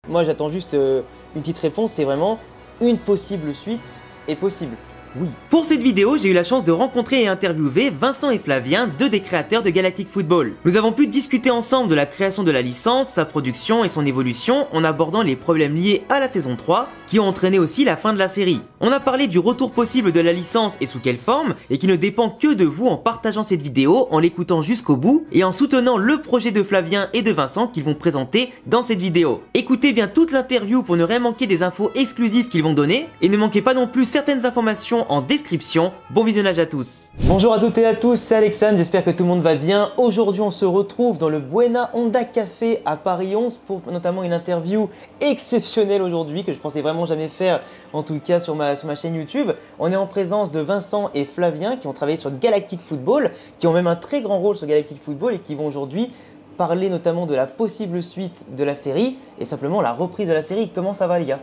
Moi, j'attends juste une petite réponse, c'est vraiment une possible suite est possible. Oui. Pour cette vidéo, j'ai eu la chance de rencontrer et interviewer Vincent et Flavien, deux des créateurs de Galactic Football. Nous avons pu discuter ensemble de la création de la licence, sa production et son évolution en abordant les problèmes liés à la saison 3 qui ont entraîné aussi la fin de la série. On a parlé du retour possible de la licence et sous quelle forme et qui ne dépend que de vous en partageant cette vidéo, en l'écoutant jusqu'au bout et en soutenant le projet de Flavien et de Vincent qu'ils vont présenter dans cette vidéo. Écoutez bien toute l'interview pour ne rien manquer des infos exclusives qu'ils vont donner et ne manquez pas non plus certaines informations en description. Bon visionnage à tous. Bonjour à toutes et à tous, c'est Alexandre, j'espère que tout le monde va bien. Aujourd'hui on se retrouve dans le Buena Honda Café à Paris 11 pour notamment une interview exceptionnelle aujourd'hui que je pensais vraiment jamais faire, en tout cas sur ma chaîne YouTube. On est en présence de Vincent et Flavien qui ont travaillé sur Galactic Football, qui ont même un très grand rôle sur Galactic Football et qui vont aujourd'hui parler notamment de la possible suite de la série et simplement la reprise de la série. Comment ça va les gars ?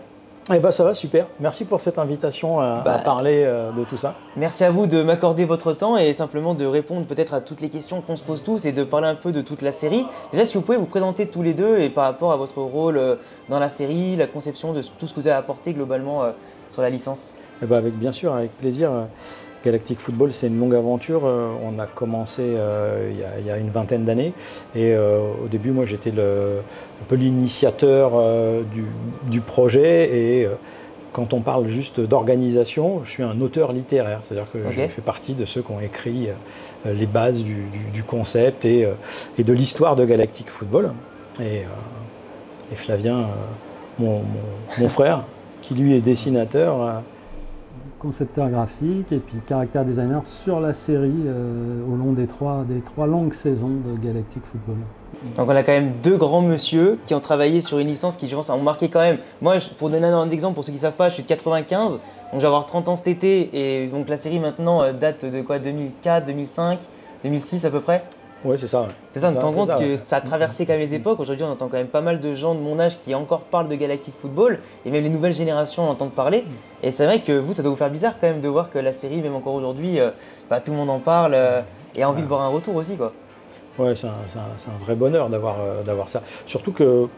Eh ben ça va, super. Merci pour cette invitation à parler de tout ça. Merci à vous de m'accorder votre temps et simplement de répondre peut-être à toutes les questions qu'on se pose tous et de parler un peu de toute la série. Déjà, si vous pouvez vous présenter tous les deux et par rapport à votre rôle dans la série, la conception de tout ce que vous avez apporté globalement sur la licence. Eh ben bien sûr, avec plaisir. Galactic Football, c'est une longue aventure. On a commencé il y a une vingtaine d'années et au début, moi, j'étais un peu l'initiateur du projet et quand on parle juste d'organisation, je suis un auteur littéraire, c'est-à-dire que je fais partie de ceux qui ont écrit les bases du concept et de l'histoire de Galactic Football. Et Flavien, mon frère, qui lui est dessinateur, concepteur graphique et puis caractère designer sur la série au long des trois longues saisons de Galactic Football. Donc on a quand même deux grands monsieur qui ont travaillé sur une licence qui je pense ont marqué quand même. Moi pour donner un exemple pour ceux qui ne savent pas, je suis de 95, donc je vais avoir 30 ans cet été et donc la série maintenant date de quoi, 2004, 2005, 2006 à peu près. Oui, c'est ça. Ouais. C'est ça, on se rend compte que ça a traversé quand même les époques. Aujourd'hui, on entend quand même pas mal de gens de mon âge qui encore parlent de Galactic Football et même les nouvelles générations en entendent parler. Et c'est vrai que vous, ça doit vous faire bizarre quand même de voir que la série, même encore aujourd'hui, tout le monde en parle et a envie de voir un retour aussi, quoi. Ouais, c'est un vrai bonheur d'avoir ça. Surtout que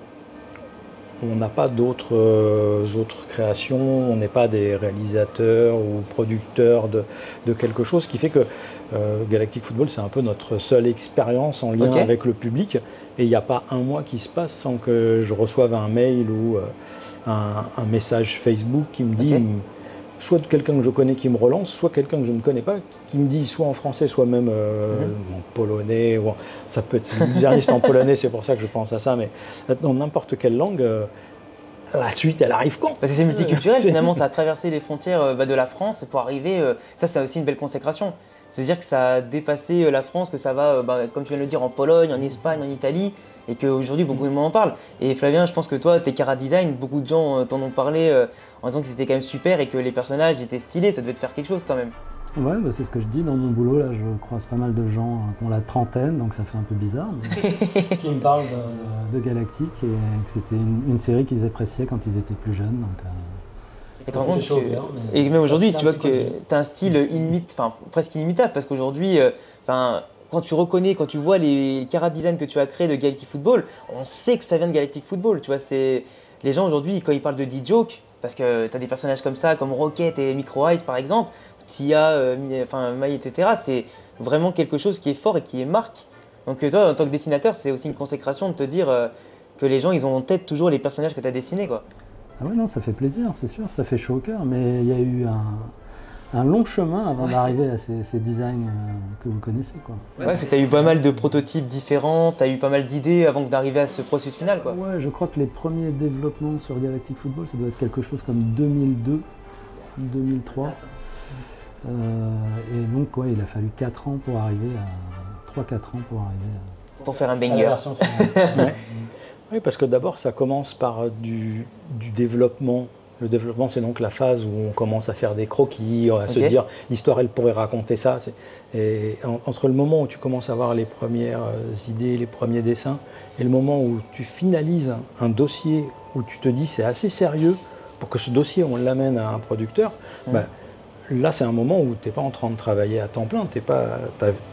on n'a pas d'autres créations, on n'est pas des réalisateurs ou producteurs de quelque chose, qui fait que Galactic Football, c'est un peu notre seule expérience en lien avec le public. Et il n'y a pas un mois qui se passe sans que je reçoive un mail ou un message Facebook qui me dit, soit quelqu'un que je connais qui me relance, soit quelqu'un que je ne connais pas qui me dit, soit en français, soit même en polonais. Ou ça peut être une dernière en polonais, c'est pour ça que je pense à ça, mais dans n'importe quelle langue, la suite, elle arrive quand ? Parce que c'est multiculturel, finalement, ça a traversé les frontières de la France pour arriver. Ça, c'est aussi une belle consécration. C'est-à-dire que ça a dépassé la France, que ça va, comme tu viens de le dire, en Pologne, en Espagne, en Italie, et qu'aujourd'hui, beaucoup de monde en parle. Et Flavien, je pense que toi, tes Cara Design, beaucoup de gens t'en ont parlé en disant que c'était quand même super et que les personnages étaient stylés, ça devait te faire quelque chose quand même. Ouais, c'est ce que je dis dans mon boulot, là, je croise pas mal de gens qui ont la trentaine, donc ça fait un peu bizarre, mais qui me parlent de Galactic et que c'était une série qu'ils appréciaient quand ils étaient plus jeunes. Donc, et tu te rends compte que, et même aujourd'hui, tu vois que tu as un style presque inimitable, parce qu'aujourd'hui, quand tu reconnais, quand tu vois les Cara Design que tu as créés de Galactic Football, on sait que ça vient de Galactic Football. Tu vois, les gens aujourd'hui, quand ils parlent de D-Joke, parce que tu as des personnages comme ça, comme Rocket et Micro Ice par exemple, Tia, Mai, etc., c'est vraiment quelque chose qui est fort et qui est marque. Donc toi, en tant que dessinateur, c'est aussi une consécration de te dire que les gens, ils ont en tête toujours les personnages que tu as dessinés, quoi. Ah ouais, non, ça fait plaisir, c'est sûr, ça fait chaud au cœur, mais il y a eu un long chemin avant d'arriver à ces designs que vous connaissez, quoi. Ouais, parce que tu as eu pas mal de prototypes différents, tu as eu pas mal d'idées avant d'arriver à ce processus final, quoi. Ouais, je crois que les premiers développements sur Galactic Football, ça doit être quelque chose comme 2002, 2003. Et donc, ouais, il a fallu 4 ans pour arriver à... 3-4 ans pour arriver à... Pour faire un banger. Ouais. Oui, parce que d'abord, ça commence par du développement. Le développement, c'est donc la phase où on commence à faire des croquis, à se dire l'histoire, elle pourrait raconter ça. Et entre le moment où tu commences à avoir les premières idées, les premiers dessins, et le moment où tu finalises un dossier où tu te dis c'est assez sérieux pour que ce dossier, on l'amène à un producteur, là, c'est un moment où tu n'es pas en train de travailler à temps plein, tu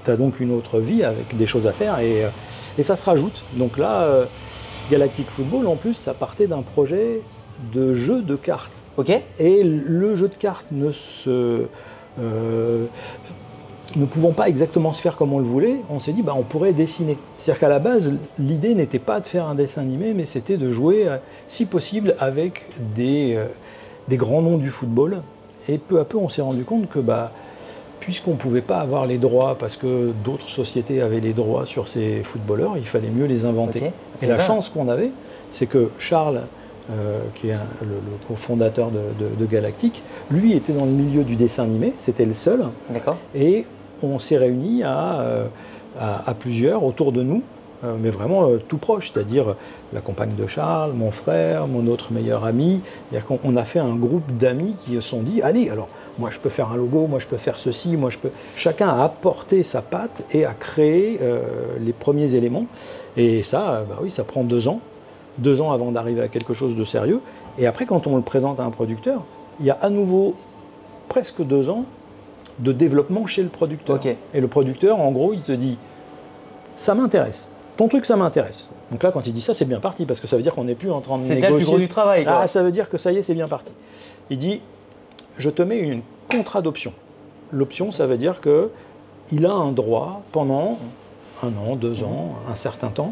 as donc une autre vie avec des choses à faire et ça se rajoute. Donc là, Galactic Football, en plus, ça partait d'un projet de jeu de cartes. Ok. Et le jeu de cartes ne pouvant pas exactement se faire comme on le voulait, on s'est dit on pourrait dessiner. C'est-à-dire qu'à la base, l'idée n'était pas de faire un dessin animé, mais c'était de jouer, si possible, avec des grands noms du football. Et peu à peu, on s'est rendu compte que puisqu'on ne pouvait pas avoir les droits, parce que d'autres sociétés avaient les droits sur ces footballeurs, il fallait mieux les inventer. Okay. Et la chance qu'on avait, c'est que Charles, qui est le cofondateur de Galactic, lui était dans le milieu du dessin animé, c'était le seul. D'accord. Et on s'est réunis à plusieurs autour de nous, mais vraiment tout proche, c'est-à-dire la compagne de Charles, mon frère, mon autre meilleur ami. C'est-à-dire qu'on a fait un groupe d'amis qui se sont dit, allez, alors moi je peux faire un logo, moi je peux faire ceci, moi je peux... Chacun a apporté sa patte et a créé les premiers éléments. Et ça, oui, ça prend 2 ans. 2 ans avant d'arriver à quelque chose de sérieux. Et après, quand on le présente à un producteur, il y a à nouveau presque 2 ans de développement chez le producteur. Okay. Et le producteur, en gros, il te dit « ça m'intéresse, ton truc, ça m'intéresse ». Donc là, quand il dit ça, c'est bien parti, parce que ça veut dire qu'on n'est plus en train de négocier. C'est déjà le plus gros du travail, quoi. Ah, ça veut dire que ça y est, c'est bien parti. Il dit « je te mets une contrat d'option ». L'option, ça veut dire qu'il a un droit pendant 1 an, 2 ans, un certain temps.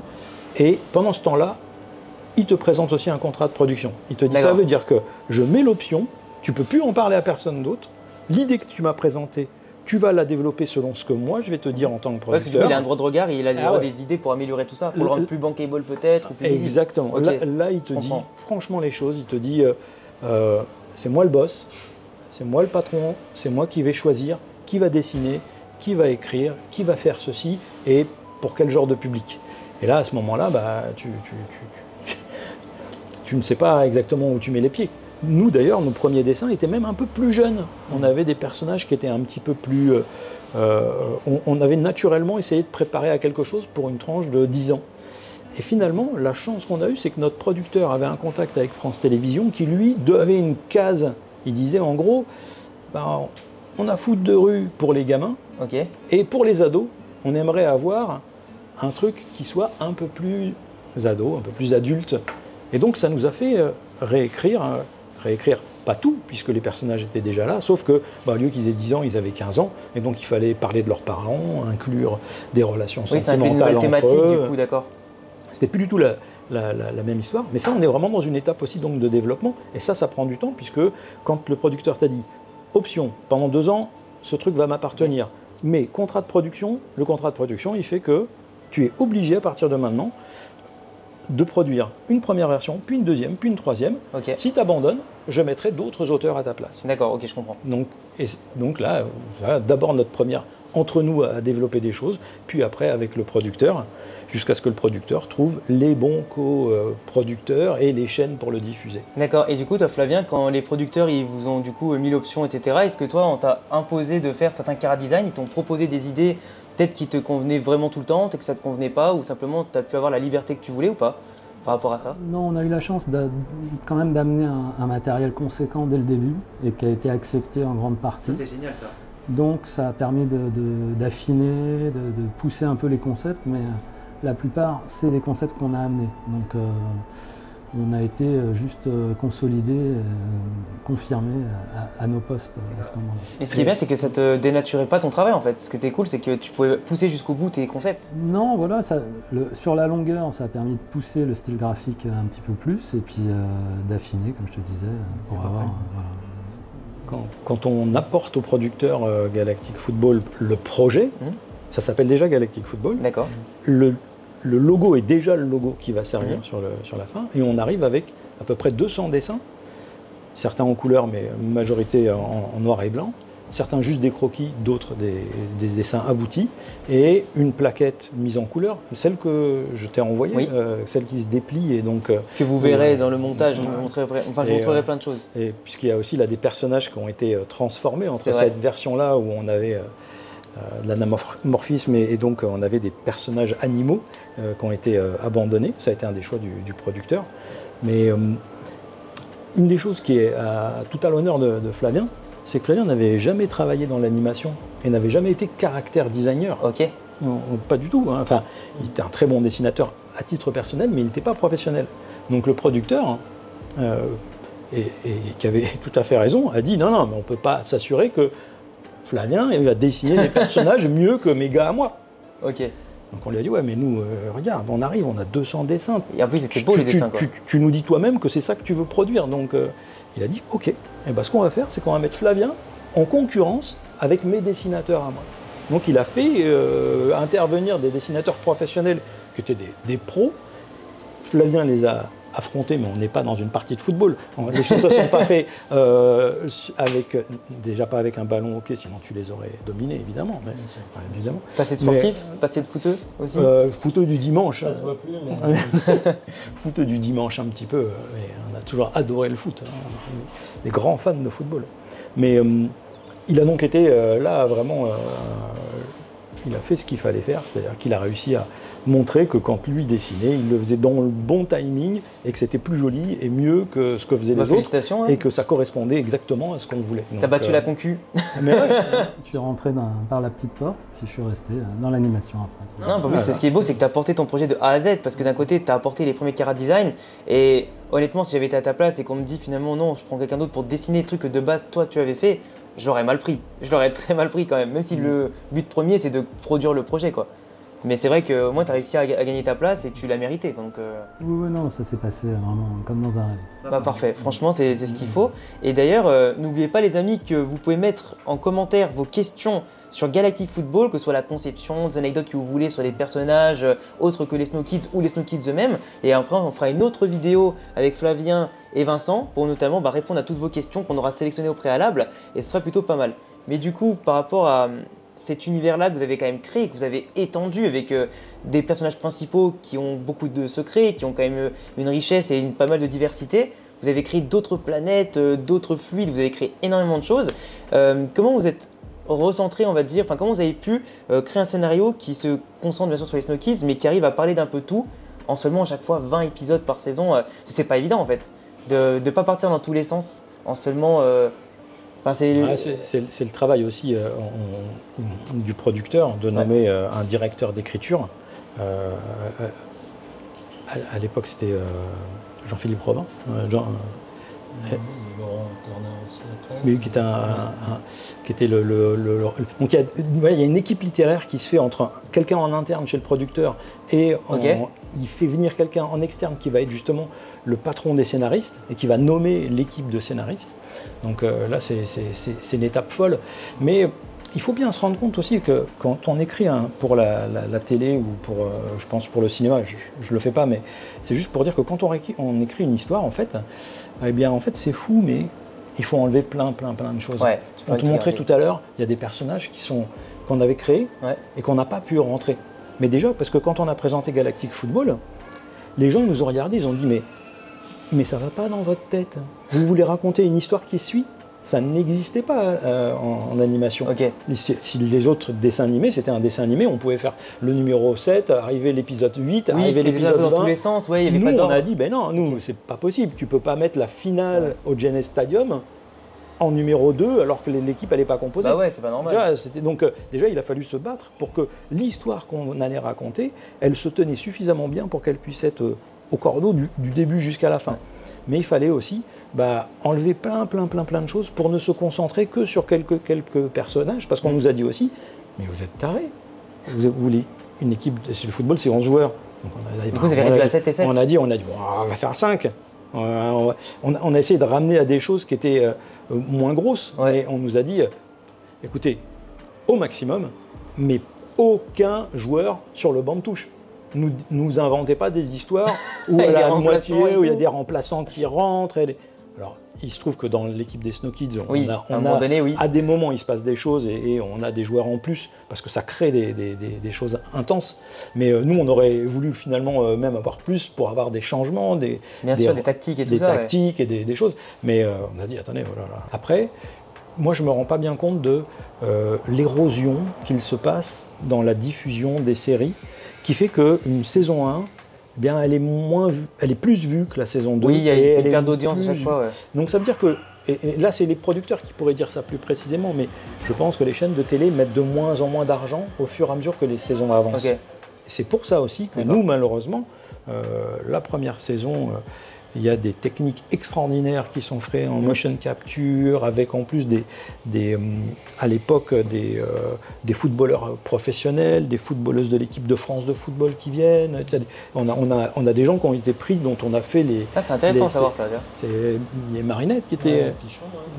Et pendant ce temps-là, il te présente aussi un contrat de production. Il te dit, ça veut dire que je mets l'option, tu ne peux plus en parler à personne d'autre. L'idée que tu m'as présentée, tu vas la développer selon ce que moi je vais te dire en tant que producteur. Ouais, il a un droit de regard et il a des idées pour améliorer tout ça, pour le rendre plus bankable peut-être. Exactement. Okay. Là, il te dit franchement les choses. Il te dit, c'est moi le boss, c'est moi le patron, c'est moi qui vais choisir qui va dessiner, qui va écrire, qui va faire ceci et pour quel genre de public. Et là, à ce moment-là, tu ne sais pas exactement où tu mets les pieds. Nous, d'ailleurs, nos premiers dessins étaient même un peu plus jeunes. On avait des personnages qui étaient un petit peu plus... on avait naturellement essayé de préparer à quelque chose pour une tranche de 10 ans. Et finalement, la chance qu'on a eue, c'est que notre producteur avait un contact avec France Télévisions qui, lui, avait une case. Il disait, en gros, on a foot de rue pour les gamins. Okay. Et pour les ados, on aimerait avoir un truc qui soit un peu plus ado, un peu plus adulte. Et donc ça nous a fait réécrire pas tout, puisque les personnages étaient déjà là, sauf que, au lieu qu'ils aient 10 ans, ils avaient 15 ans, et donc il fallait parler de leurs parents, inclure des relations sentimentales une nouvelle thématique du coup, d'accord. C'était plus du tout la même histoire, mais ça, on est vraiment dans une étape aussi donc, de développement, et ça prend du temps, puisque quand le producteur t'a dit, option, pendant 2 ans, ce truc va m'appartenir, mais contrat de production, le contrat de production, il fait que tu es obligé à partir de maintenant de produire une première version, puis une deuxième, puis une troisième. Okay. Si tu abandonnes, je mettrai d'autres auteurs à ta place. D'accord, ok, je comprends. Donc là, d'abord notre première entre nous à développer des choses, puis après avec le producteur, jusqu'à ce que le producteur trouve les bons co-producteurs et les chaînes pour le diffuser. D'accord, et du coup, toi Flavien, quand les producteurs ils vous ont du coup mis l'option, etc., est-ce que toi, on t'a imposé de faire certains chara-design, ils t'ont proposé des idées peut-être qui te convenaient vraiment tout le temps, peut-être que ça ne te convenait pas, ou simplement tu as pu avoir la liberté que tu voulais ou pas par rapport à ça? Non, on a eu la chance quand même d'amener un matériel conséquent dès le début et qui a été accepté en grande partie. C'est génial ça. Donc ça a permis d'affiner, de pousser un peu les concepts, mais la plupart, c'est des concepts qu'on a amenés. Donc on a été juste consolidé, confirmé à nos postes à ce moment-là. Et ce qui est bien, c'est que ça te dénaturait pas ton travail en fait. Ce qui était cool, c'est que tu pouvais pousser jusqu'au bout tes concepts. Non, voilà, sur la longueur, ça a permis de pousser le style graphique un petit peu plus et puis d'affiner, comme je te disais, pour avoir... Quand on apporte au producteur Galactic Football le projet, ça s'appelle déjà Galactic Football. D'accord. Le logo est déjà le logo qui va servir sur la fin. Et on arrive avec à peu près 200 dessins, certains en couleur, mais majorité en noir et blanc. Certains juste des croquis, d'autres des dessins aboutis. Et une plaquette mise en couleur, celle que je t'ai envoyée, celle qui se déplie. Et donc, que vous verrez dans le montage, je vous montrerai plein de choses. Et puisqu'il y a aussi là, des personnages qui ont été transformés entre cette version-là où on avait... de l'anamorphisme et donc on avait des personnages animaux qui ont été abandonnés. Ça a été un des choix du producteur. Mais une des choses qui est tout à l'honneur de Flavien, c'est que Flavien n'avait jamais travaillé dans l'animation et n'avait jamais été caractère designer. Okay. Non, pas du tout. Hein. Enfin, il était un très bon dessinateur à titre personnel, mais il n'était pas professionnel. Donc le producteur, et qui avait tout à fait raison, a dit non, mais on ne peut pas s'assurer que Flavien il va dessiner des personnages mieux que mes gars à moi. Ok. Donc on lui a dit ouais, mais nous, regarde, on arrive, on a 200 dessins. Et en plus, c'était beau les dessins, quoi. Tu nous dis toi-même que c'est ça que tu veux produire. Donc il a dit ok. Et ben, ce qu'on va faire, c'est qu'on va mettre Flavien en concurrence avec mes dessinateurs à moi. Donc il a fait intervenir des dessinateurs professionnels qui étaient des pros. Flavien les a affrontés, mais on n'est pas dans une partie de football. Les choses ne se sont pas faites déjà pas avec un ballon au pied, sinon tu les aurais dominés, évidemment. Mais, évidemment. Passé de sportif, passé de footeux aussi. Footeux du dimanche. Ça se voit plus. Mais... Footeux du dimanche un petit peu. Mais on a toujours adoré le foot. Hein. Des grands fans de football. Mais il a donc été là vraiment... il a fait ce qu'il fallait faire, c'est-à-dire qu'il a réussi à montrer que quand lui dessinait, il le faisait dans le bon timing et que c'était plus joli et mieux que ce que faisaient les autres hein. Et que ça correspondait exactement à ce qu'on voulait. T'as battu la concu. Mais ouais. Je suis rentré par la petite porte, puis je suis resté dans l'animation après. Non, en plus, ce qui est beau, c'est que tu as porté ton projet de A à Z, parce que d'un côté, tu as apporté les premiers chara design, et honnêtement, si j'avais été à ta place et qu'on me dit finalement non, je prends quelqu'un d'autre pour dessiner des trucs que de base, toi, tu avais fait, je l'aurais mal pris. Je l'aurais très mal pris quand même si le but premier, c'est de produire le projet, quoi. Mais c'est vrai que moi, tu as réussi à gagner ta place et tu l'as mérité. Donc, Oui, non, ça s'est passé vraiment comme dans un rêve. Bah, parfait, franchement, c'est ce qu'il faut. Et d'ailleurs, n'oubliez pas, les amis, que vous pouvez mettre en commentaire vos questions sur Galactic Football, que ce soit la conception, des anecdotes que vous voulez sur les personnages autres que les Snow Kids ou les Snow Kids eux-mêmes. Et après, on fera une autre vidéo avec Flavien et Vincent pour notamment répondre à toutes vos questions qu'on aura sélectionnées au préalable. Et ce sera plutôt pas mal. Mais du coup, par rapport à cet univers-là que vous avez quand même créé, que vous avez étendu avec des personnages principaux qui ont beaucoup de secrets, qui ont quand même une richesse et pas mal de diversité. Vous avez créé d'autres planètes, d'autres fluides, vous avez créé énormément de choses. Comment vous êtes recentré, on va dire, enfin comment vous avez pu créer un scénario qui se concentre bien sûr sur les Snow Kids, mais qui arrive à parler d'un peu tout en seulement à chaque fois 20 épisodes par saison. C'est pas évident en fait, de ne pas partir dans tous les sens en seulement... c'est le travail aussi du producteur de nommer un directeur d'écriture. À l'époque, c'était Jean-Philippe Robin. Oui, qui était donc il y a une équipe littéraire qui se fait entre quelqu'un en interne chez le producteur et il fait venir quelqu'un en externe qui va être justement le patron des scénaristes et qui va nommer l'équipe de scénaristes. Donc là, c'est une étape folle. Mais il faut bien se rendre compte aussi que quand on écrit pour la télé ou pour, je pense pour le cinéma, je ne le fais pas, mais c'est juste pour dire que quand on écrit une histoire, en fait, eh bien, en fait, c'est fou, mais il faut enlever plein de choses. Ouais, on te montrait tout à l'heure, il y a des personnages qu'on avait créés et qu'on n'a pas pu rentrer. Mais déjà, parce que quand on a présenté Galactic Football, les gens nous ont regardé, ils ont dit mais ça va pas dans votre tête. Vous voulez raconter une histoire qui suit ? Ça n'existait pas en animation. Si les autres dessins animés, c'était un dessin animé, on pouvait faire le numéro 7, arriver l'épisode 8, arriver l'épisode 20. Dans tous les sens, il y avait nous, pas d'ordre. On a dit, nous, c'est pas possible. Tu peux pas mettre la finale au Genes Stadium en numéro 2 alors que l'équipe elle n'est pas composée. Bah ouais, c'est pas normal. Donc déjà, il a fallu se battre pour que l'histoire qu'on allait raconter, elle se tenait suffisamment bien pour qu'elle puisse être au cordeau du début jusqu'à la fin. Mais il fallait aussi enlever plein de choses pour ne se concentrer que sur quelques personnages, parce qu'on nous a dit aussi, mais vous êtes tarés, vous voulez une équipe, le football c'est 11 joueurs. Donc vous avez réduit à 7 et 7. On a dit on va faire 5. On a essayé de ramener à des choses qui étaient moins grosses, et on nous a dit, écoutez, au maximum, mais aucun joueur sur le banc de touche. Nous inventez pas des histoires où à la moitié, où il y a des remplaçants qui rentrent. Alors, il se trouve que dans l'équipe des Snow Kids, à des moments, il se passe des choses et on a des joueurs en plus parce que ça crée des choses intenses. Mais nous, on aurait voulu finalement même avoir plus pour avoir des changements, des tactiques et tout des ça. Tactiques et des choses. Mais on a dit, attendez, voilà. Après, moi, je me rends pas bien compte de l'érosion qu'il se passe dans la diffusion des séries, qui fait qu'une saison 1 bien elle est plus vue que la saison 2. Oui, il y a une perte d'audience à chaque fois. Ouais. Donc ça veut dire que, et là c'est les producteurs qui pourraient dire ça plus précisément, mais je pense que les chaînes de télé mettent de moins en moins d'argent au fur et à mesure que les saisons avancent. Okay. C'est pour ça aussi que nous, malheureusement, la première saison, il y a des techniques extraordinaires qui sont faites en motion capture, avec en plus à l'époque des footballeurs professionnels, des footballeuses de l'équipe de France de football qui viennent. On a des gens qui ont été pris, dont on a fait les... Ah, c'est intéressant de savoir ça. Il y a Marinette qui était...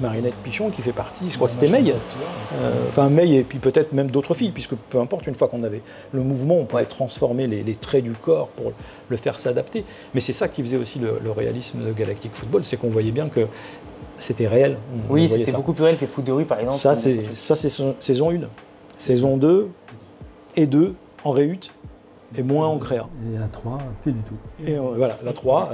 Marinette Pichon qui fait partie, je crois que c'était May. Enfin May et puis peut-être même d'autres filles, puisque peu importe, une fois qu'on avait le mouvement, on pouvait transformer les traits du corps pour le faire s'adapter. Mais c'est ça qui faisait aussi le réalisme de Galactic Football, c'est qu'on voyait bien que c'était réel. Oui, c'était beaucoup plus réel que le foot de rue par exemple. Ça c'est saison 1. Saison 2 et 2 en réut et moins en créa. Et la 3, plus du tout. Et voilà, la 3,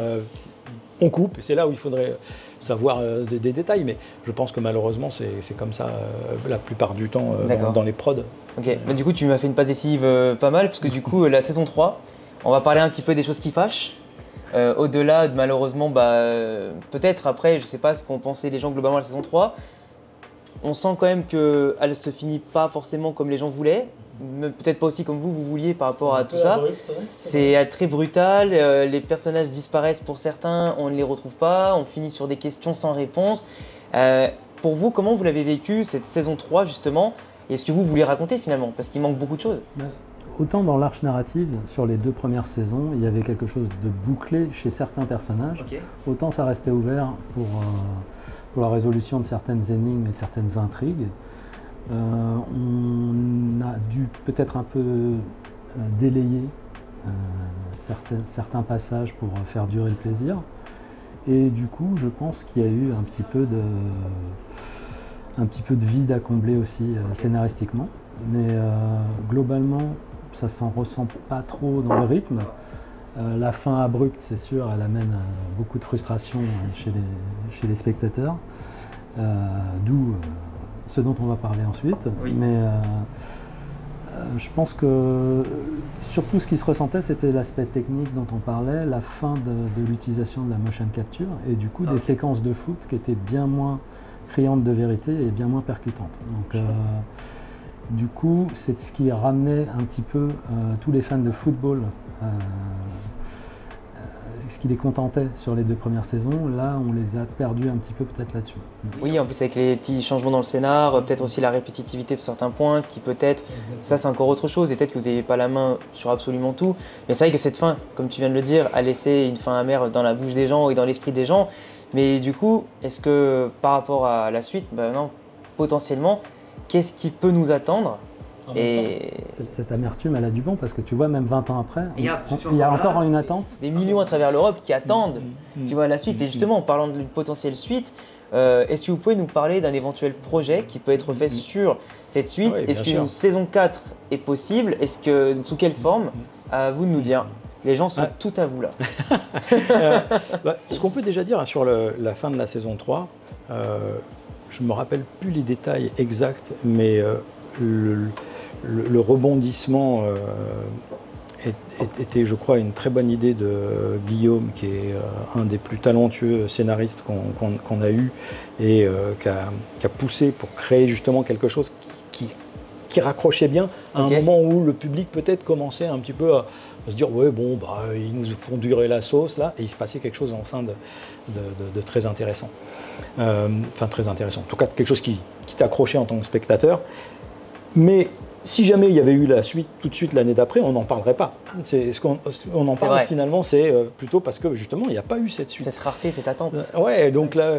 on coupe, et c'est là où il faudrait savoir des détails, mais je pense que malheureusement c'est comme ça la plupart du temps dans les prods. Ok, bah, du coup tu m'as fait une passe décisive pas mal, parce que du coup la saison 3, on va parler un petit peu des choses qui fâchent. Au-delà de malheureusement, peut-être après, je sais pas ce qu'ont pensé les gens globalement à la saison 3, on sent quand même qu'elle se finit pas forcément comme les gens voulaient, peut-être pas aussi comme vous vouliez par rapport à tout ça. C'est très brutal, les personnages disparaissent pour certains, on ne les retrouve pas, on finit sur des questions sans réponse. Pour vous, comment vous l'avez vécu cette saison 3 justement? Et est-ce que vous voulez raconter finalement? Parce qu'il manque beaucoup de choses. Autant dans l'arche narrative, sur les 2 premières saisons, il y avait quelque chose de bouclé chez certains personnages, autant ça restait ouvert pour la résolution de certaines énigmes et de certaines intrigues. On a dû peut-être un peu délayer certains passages pour faire durer le plaisir. Et du coup, je pense qu'il y a eu un petit peu de vide à combler aussi scénaristiquement. Mais globalement, ça s'en ressent pas trop dans le rythme. La fin abrupte, c'est sûr, elle amène beaucoup de frustration chez les spectateurs, d'où ce dont on va parler ensuite. Oui. Mais je pense que surtout ce qui se ressentait, c'était l'aspect technique dont on parlait, la fin de l'utilisation de la motion capture et du coup des séquences de foot qui étaient bien moins criantes de vérité et bien moins percutantes. Donc, du coup, c'est ce qui ramenait un petit peu tous les fans de football, ce qui les contentait sur les 2 premières saisons. Là, on les a perdus un petit peu peut-être là-dessus. Oui, en plus avec les petits changements dans le scénar, peut-être aussi la répétitivité sur certains points, qui peut-être, ça c'est encore autre chose, et peut-être que vous n'avez pas la main sur absolument tout. Mais c'est vrai que cette fin, comme tu viens de le dire, a laissé une fin amère dans la bouche des gens et dans l'esprit des gens. Mais du coup, est-ce que par rapport à la suite, non, potentiellement, qu'est-ce qui peut nous attendre? Et cette amertume, elle a du bon parce que tu vois, même 20 ans après, il y a encore une attente. Des millions à travers l'Europe qui attendent tu vois, la suite. Et justement, en parlant d'une potentielle suite, est-ce que vous pouvez nous parler d'un éventuel projet qui peut être fait sur cette suite? Est-ce qu'une saison 4 est possible? Sous quelle forme? À vous de nous dire. Les gens sont tout à vous là. Ce qu'on peut déjà dire sur la fin de la saison 3, je ne me rappelle plus les détails exacts, mais le rebondissement était, je crois, une très bonne idée de Guillaume, qui est un des plus talentueux scénaristes qu'on a eu et qui a poussé pour créer justement quelque chose qui raccrochait bien à un moment où le public peut-être commençait un petit peu à se dire ouais bon ils nous font durer la sauce là, et il se passait quelque chose enfin de très intéressant. Enfin très intéressant, en tout cas quelque chose qui t'accrochait en tant que spectateur. Mais si jamais il y avait eu la suite tout de suite l'année d'après, on n'en parlerait pas. On en parle finalement, c'est plutôt parce que justement il n'y a pas eu cette suite. Cette rareté, cette attente. Ouais, donc là,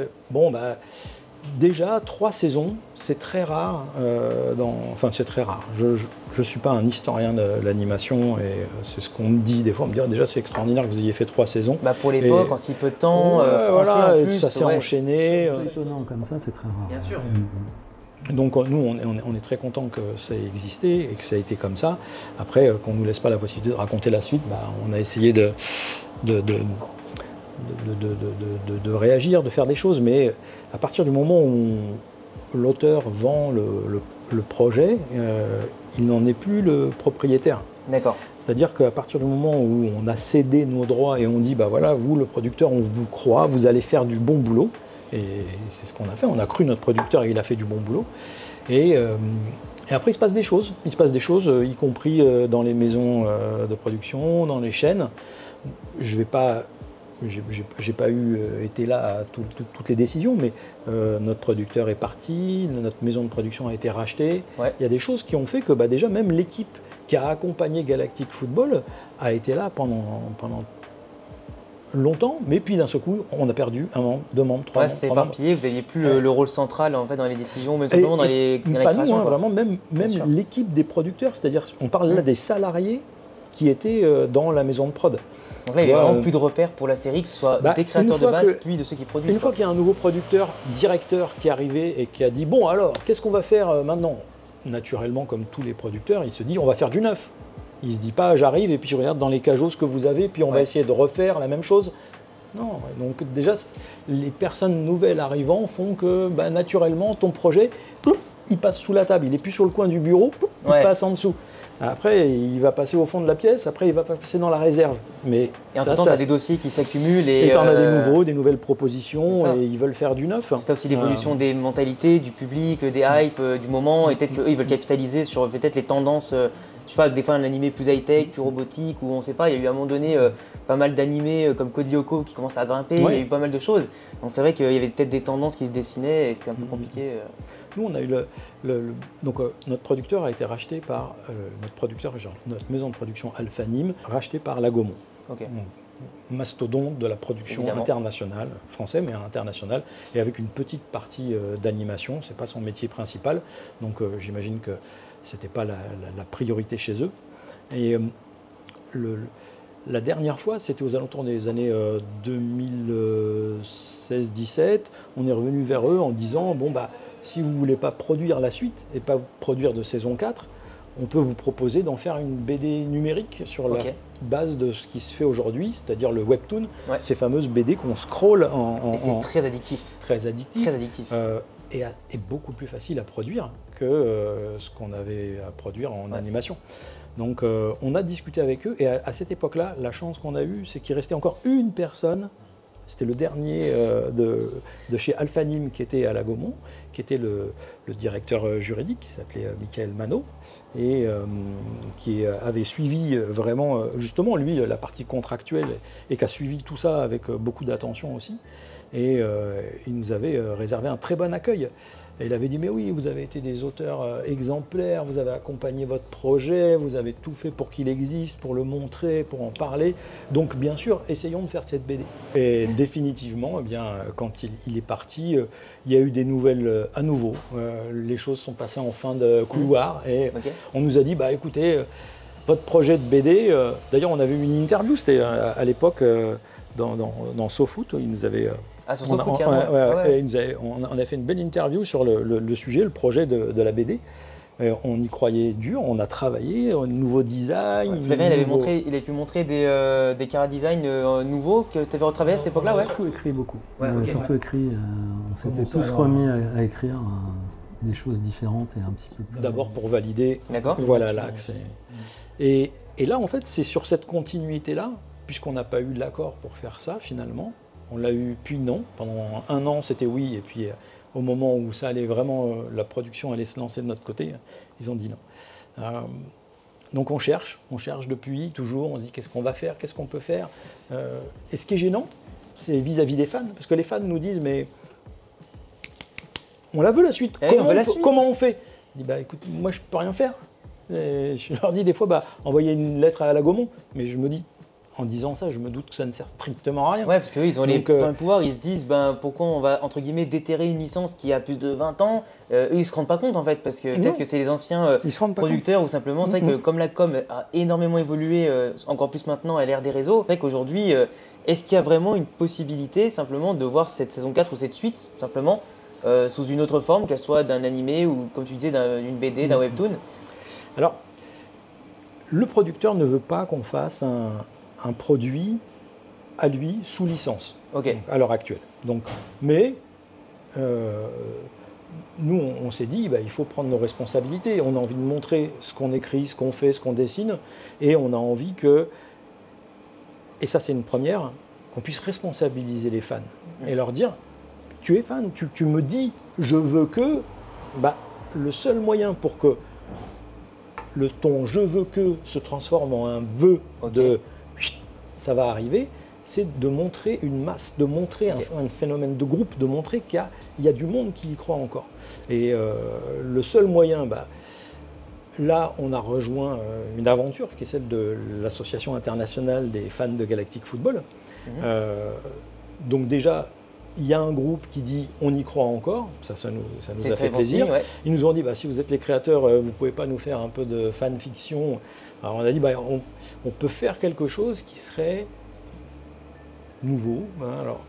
déjà 3 saisons, c'est très rare. Enfin, c'est très rare. Je ne suis pas un historien de l'animation et c'est ce qu'on me dit des fois. On me dit déjà c'est extraordinaire que vous ayez fait 3 saisons. Pour l'époque, en si peu de temps, français en plus. Ça s'est enchaîné. C'est étonnant comme ça, c'est très rare. Bien sûr. Donc nous, on est très content que ça ait existé et que ça ait été comme ça. Après, qu'on ne nous laisse pas la possibilité de raconter la suite, on a essayé de réagir, de faire des choses, mais à partir du moment où l'auteur vend le projet, il n'en est plus le propriétaire. D'accord. C'est-à-dire qu'à partir du moment où on a cédé nos droits et on dit, bah voilà, vous le producteur, on vous croit, vous allez faire du bon boulot. Et c'est ce qu'on a fait, on a cru notre producteur et il a fait du bon boulot. Et après, il se passe des choses. Il se passe des choses, y compris dans les maisons de production, dans les chaînes. Je vais pas... J'ai pas été là à toutes les décisions, mais notre producteur est parti, notre maison de production a été rachetée. Ouais. Il y a des choses qui ont fait que déjà même l'équipe qui a accompagné Galactic Football a été là pendant longtemps, mais puis d'un seul coup, on a perdu un membre, 2 membres, 3 membres. C'est éparpillé, vous n'aviez plus le rôle central en fait, dans les décisions, même simplement dans la pas création. Nous, vraiment, même l'équipe des producteurs, c'est-à-dire on parle là des salariés qui étaient dans la maison de prod. Donc là, il n'y a vraiment plus de repères pour la série, que ce soit des créateurs de base, puis de ceux qui produisent. Une fois qu'il y a un nouveau producteur, directeur qui est arrivé et qui a dit « Bon, alors, qu'est-ce qu'on va faire maintenant ?» Naturellement, comme tous les producteurs, il se dit « On va faire du neuf ». Il ne se dit pas « J'arrive et puis je regarde dans les cajots ce que vous avez, puis on va essayer de refaire la même chose ». Non, donc déjà, les personnes nouvelles arrivant font que naturellement, ton projet, il passe sous la table. Il n'est plus sur le coin du bureau, il passe en dessous. Après, il va passer au fond de la pièce, après il va passer dans la réserve. Mais et en temps, tu as des dossiers qui s'accumulent. Et tu en as des nouvelles propositions, et ils veulent faire du neuf. C'est aussi l'évolution des mentalités, du public, des hypes, du moment, et peut-être qu'eux, ils veulent capitaliser sur peut-être les tendances, je sais pas, des fois un animé plus high-tech, plus robotique, ou on ne sait pas, il y a eu à un moment donné pas mal d'animés comme Code Lyoko qui commencent à grimper, il y a eu pas mal de choses. Donc c'est vrai qu'il y avait peut-être des tendances qui se dessinaient, et c'était un peu compliqué. Nous, on a eu donc notre producteur a été racheté par notre maison de production Alphanim, rachetée par Lagomon. Okay. Mastodonte de la production internationale, français mais internationale, et avec une petite partie d'animation. C'est pas son métier principal, donc j'imagine que c'était pas la priorité chez eux. Et la dernière fois, c'était aux alentours des années 2016-17, on est revenu vers eux en disant bon si vous ne voulez pas produire la suite et pas produire de saison 4, on peut vous proposer d'en faire une BD numérique sur la base de ce qui se fait aujourd'hui, c'est-à-dire le webtoon, ces fameuses BD qu'on scrolle et c'est très addictif. Très addictif. Très addictif. Et beaucoup plus facile à produire que ce qu'on avait à produire en animation. Donc on a discuté avec eux et à cette époque-là, la chance qu'on a eue, c'est qu'il restait encore une personne. C'était le dernier de chez Alphanim qui était à Lagomon, qui était le directeur juridique, qui s'appelait Michael Manot, et qui avait suivi vraiment, justement, lui, la partie contractuelle, et qui a suivi tout ça avec beaucoup d'attention aussi. Et il nous avait réservé un très bon accueil. Et il avait dit, mais oui, vous avez été des auteurs exemplaires, vous avez accompagné votre projet, vous avez tout fait pour qu'il existe, pour le montrer, pour en parler. Donc bien sûr, essayons de faire cette BD. Et définitivement, eh bien, quand il est parti, il y a eu des nouvelles à nouveau. Les choses sont passées en fin de couloir et on nous a dit, bah écoutez, votre projet de BD, d'ailleurs on avait eu une interview, c'était à l'époque dans SoFoot, il nous avait... on a fait une belle interview sur le sujet, le projet de la BD. On y croyait dur, on a travaillé, un nouveau design. Flavien, il avait pu montrer des chara-design nouveaux que tu avais retravaillé à cette époque-là. On a surtout écrit beaucoup. Surtout écrit, on s'était tous remis à écrire des choses différentes et un petit peu plus... D'abord pour valider l'axe. Et là, en fait, c'est sur cette continuité-là, puisqu'on n'a pas eu l'accord pour faire ça, finalement. On l'a eu puis non. Pendant 1 an, c'était oui. Et puis, au moment où ça allait vraiment, la production allait se lancer de notre côté, ils ont dit non. Donc on cherche depuis, toujours. On se dit qu'est-ce qu'on va faire, qu'est-ce qu'on peut faire. Et ce qui est gênant, c'est vis-à-vis des fans. Parce que les fans nous disent, mais on la veut la suite. Comment on fait? Je dis, bah écoute, moi je peux rien faire. Et je leur dis des fois, envoyez une lettre à Lagomon. Mais je me dis, en disant ça, je me doute que ça ne sert strictement à rien. Ouais, parce qu'eux, ils ont les pouvoirs, ils se disent pourquoi on va, entre guillemets, déterrer une licence qui a plus de 20 ans. Eux, ils se rendent pas compte, en fait, parce que peut-être que c'est les anciens producteurs ou simplement, c'est vrai que comme la com a énormément évolué, encore plus maintenant à l'ère des réseaux, c'est vrai qu'aujourd'hui, est-ce qu'il y a vraiment une possibilité, simplement, de voir cette saison 4 ou cette suite, simplement, sous une autre forme, qu'elle soit d'un animé ou, comme tu disais, d'une BD, d'un webtoon? Alors, le producteur ne veut pas qu'on fasse un produit à lui sous licence à l'heure actuelle. Donc, mais nous, on s'est dit, il faut prendre nos responsabilités. On a envie de montrer ce qu'on écrit, ce qu'on fait, ce qu'on dessine, et on a envie que, et ça c'est une première, qu'on puisse responsabiliser les fans et leur dire, tu es fan, tu me dis, je veux que, le seul moyen pour que ton je veux que se transforme en un vœu de ça va arriver, c'est de montrer une masse, de montrer un phénomène de groupe, de montrer qu'il y a du monde qui y croit encore. Et le seul moyen, là on a rejoint une aventure qui est celle de l'Association internationale des fans de Galactic Football. Donc déjà, il y a un groupe qui dit on y croit encore, ça nous a fait plaisir. Ouais. Ils nous ont dit si vous êtes les créateurs, vous ne pouvez pas nous faire un peu de fanfiction. Alors on a dit on peut faire quelque chose qui serait nouveau. Alors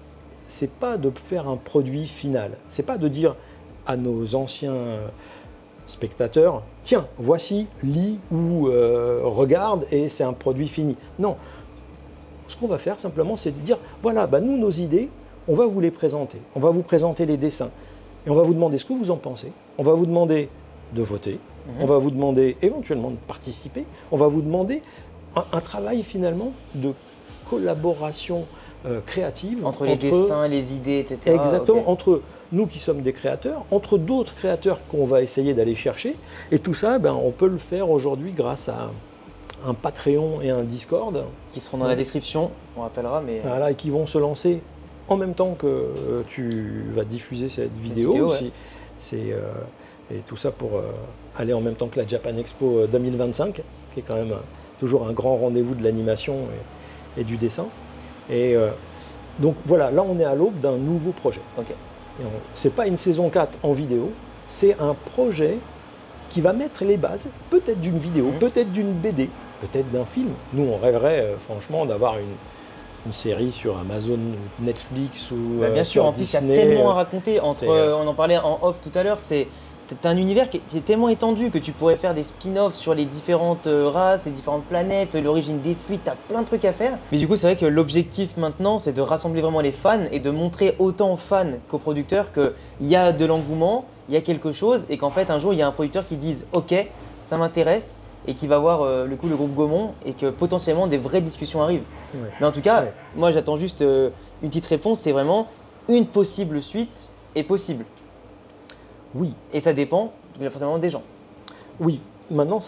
c'est pas de faire un produit final, c'est pas de dire à nos anciens spectateurs tiens voici, lis ou regarde et c'est un produit fini. Non, ce qu'on va faire simplement c'est de dire voilà nous nos idées on va vous les présenter, on va vous présenter les dessins et on va vous demander ce que vous en pensez, on va vous demander de voter, on va vous demander éventuellement de participer, on va vous demander un travail finalement de collaboration créative. Entre les dessins, les idées, etc. Exactement, entre nous qui sommes des créateurs, entre d'autres créateurs qu'on va essayer d'aller chercher et tout ça on peut le faire aujourd'hui grâce à un Patreon et un Discord. Qui seront dans la description, on rappellera. Mais... Voilà, et qui vont se lancer en même temps que tu vas diffuser cette vidéo. Et tout ça pour aller en même temps que la Japan Expo 2025, qui est quand même toujours un grand rendez-vous de l'animation et du dessin. Et donc voilà, là on est à l'aube d'un nouveau projet. Ce n'est pas une saison 4 en vidéo, c'est un projet qui va mettre les bases, peut-être d'une vidéo, peut-être d'une BD, peut-être d'un film. Nous on rêverait franchement d'avoir une série sur Amazon, Netflix ou bien sûr, en plus il y a tellement à raconter. On en parlait en off tout à l'heure, c'est un univers qui est tellement étendu que tu pourrais faire des spin-offs sur les différentes races, les différentes planètes, l'origine des fluides, tu as plein de trucs à faire. Mais du coup, c'est vrai que l'objectif maintenant, c'est de rassembler vraiment les fans et de montrer autant aux fans qu'aux producteurs qu'il y a de l'engouement, il y a quelque chose et qu'en fait, un jour, il y a un producteur qui dise « Ok, ça m'intéresse » et qui va voir le groupe Gaumont et que potentiellement des vraies discussions arrivent. Mais en tout cas, moi j'attends juste une petite réponse, c'est vraiment une possible suite est possible. Oui. Et ça dépend forcément des gens. Oui. Maintenant,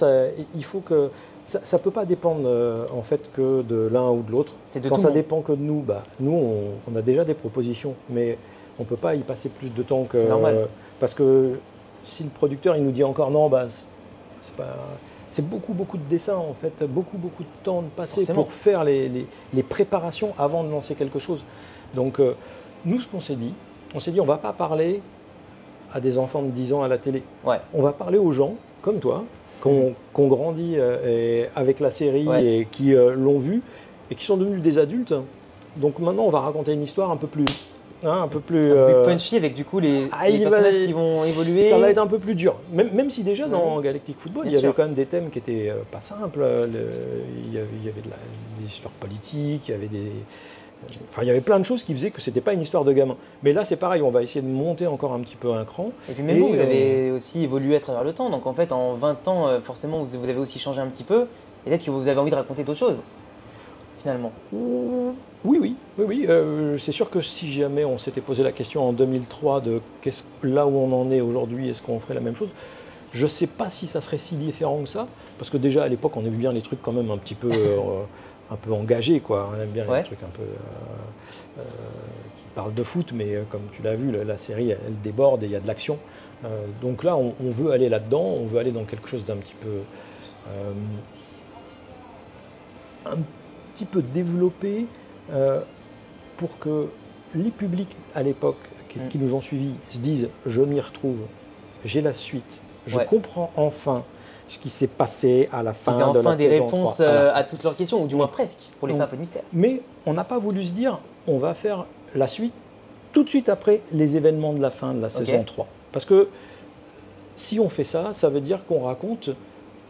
il faut que ça ne peut pas dépendre en fait que de l'un ou de l'autre. Quand ça dépend que de nous, nous on a déjà des propositions, mais on ne peut pas y passer plus de temps que. C'est normal. Parce que si le producteur il nous dit encore non, c'est pas. C'est beaucoup de dessins en fait, beaucoup de temps de passer pour faire les préparations avant de lancer quelque chose. Donc nous ce qu'on s'est dit, on ne va pas parler à des enfants de 10 ans à la télé. On va parler aux gens comme toi, qui ont grandi avec la série et qui l'ont vu et qui sont devenus des adultes. Donc maintenant on va raconter une histoire un peu plus punchy avec du coup les personnages qui vont évoluer. Ça va être un peu plus dur. Même si déjà dans Galactic Football, il y avait quand même des thèmes qui n'étaient pas simples. Il y avait des histoires politiques, il y avait plein de choses qui faisaient que c'était pas une histoire de gamin. Mais là c'est pareil, on va essayer de monter encore un petit peu un cran. Et puis même vous avez aussi évolué à travers le temps. Donc en fait en 20 ans, forcément vous avez aussi changé un petit peu. Et peut-être que vous avez envie de raconter d'autres choses. Finalement. Oui. C'est sûr que si jamais on s'était posé la question en 2003 de là où on en est aujourd'hui, est-ce qu'on ferait la même chose? Je ne sais pas si ça serait si différent que ça, parce que déjà à l'époque on aimait bien les trucs quand même un petit peu, un peu engagés, quoi. On aime bien les trucs un peu qui parlent de foot, mais comme tu l'as vu, la série elle déborde et il y a de l'action. Donc là on veut aller là-dedans, on veut aller dans quelque chose d'un petit peu développé pour que les publics à l'époque qui nous ont suivis se disent je m'y retrouve, j'ai la suite, je comprends enfin ce qui s'est passé à la fin de la saison 3. Enfin des réponses à toutes leurs questions, ou du moins presque, pour laisser un peu de mystère. Mais on n'a pas voulu se dire on va faire la suite tout de suite après les événements de la fin de la saison 3. Parce que si on fait ça, ça veut dire qu'on raconte.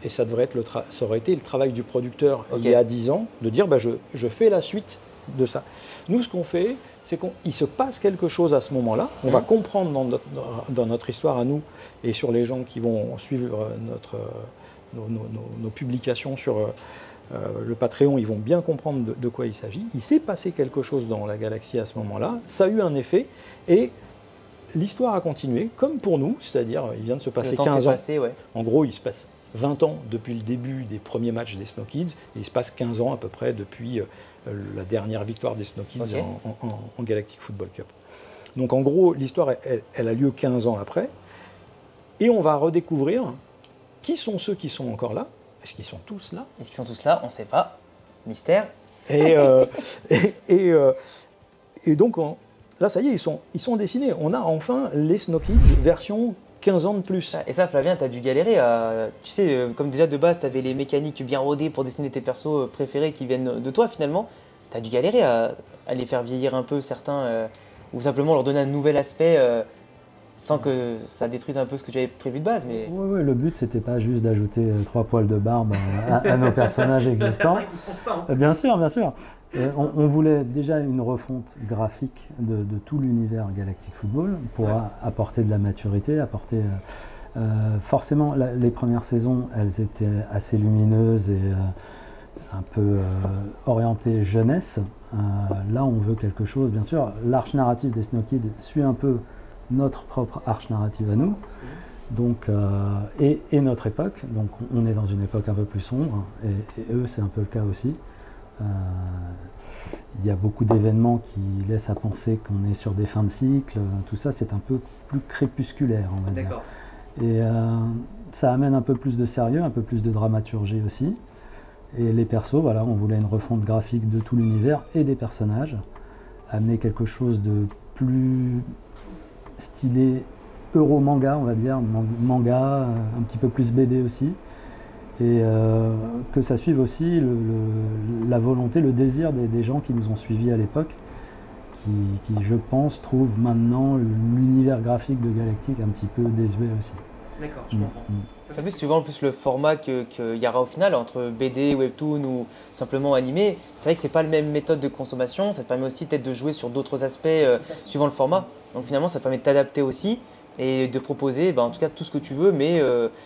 Et ça aurait été le travail du producteur il y a 10 ans, de dire je fais la suite de ça. Nous, ce qu'on fait, c'est qu'il se passe quelque chose à ce moment-là. On va comprendre dans notre histoire à nous et sur les gens qui vont suivre nos publications sur le Patreon, ils vont bien comprendre de quoi il s'agit. Il s'est passé quelque chose dans la galaxie à ce moment-là, ça a eu un effet, et l'histoire a continué, comme pour nous, c'est-à-dire il vient de se passer 15 ans. Passé, ouais. En gros, il se passe 20 ans depuis le début des premiers matchs des Snow Kids, et il se passe 15 ans à peu près depuis la dernière victoire des Snow Kids en Galactic Football Cup. Donc en gros, l'histoire, elle a lieu 15 ans après, et on va redécouvrir qui sont ceux qui sont encore là. Est-ce qu'ils sont tous là? Est-ce qu'ils sont tous là? On ne sait pas. Mystère. Et donc, là, ça y est, ils sont dessinés. On a enfin les Snow Kids version 15 ans de plus. Et ça, Flavien, tu as dû galérer à... Tu sais, comme déjà de base, tu avais les mécaniques bien rodées pour dessiner tes persos préférés qui viennent de toi, finalement. Tu as dû galérer à les faire vieillir un peu, certains, ou simplement leur donner un nouvel aspect sans que ça détruise un peu ce que tu avais prévu de base. Mais... Oui, le but, c'était pas juste d'ajouter 3 poils de barbe à nos personnages existants. Bien sûr, bien sûr. On voulait déjà une refonte graphique de tout l'univers Galactic Football pour apporter de la maturité, apporter... forcément, les premières saisons, elles étaient assez lumineuses et un peu orientées jeunesse. Là, on veut quelque chose, bien sûr. L'arche narrative des Snow Kids suit un peu notre propre arche narrative à nous, donc, et notre époque. Donc on est dans une époque un peu plus sombre, et eux c'est un peu le cas aussi. Il y a beaucoup d'événements qui laissent à penser qu'on est sur des fins de cycle, tout ça c'est un peu plus crépusculaire, on va dire. Et ça amène un peu plus de sérieux, un peu plus de dramaturgie aussi. Et les persos, voilà, on voulait une refonte graphique de tout l'univers et des personnages, amener quelque chose de plus stylé euro-manga, on va dire, manga, un petit peu plus BD aussi, et que ça suive aussi la volonté, le désir des gens qui nous ont suivis à l'époque, qui, je pense, trouvent maintenant l'univers graphique de Galactic un petit peu désuet aussi. D'accord, je comprends. En plus, suivant plus le format qu'il y aura au final, entre BD, Webtoon ou simplement animé, c'est vrai que c'est pas la même méthode de consommation, ça te permet aussi peut-être de jouer sur d'autres aspects suivant le format. Donc finalement, ça te permet de t'adapter aussi et de proposer en tout cas tout ce que tu veux, mais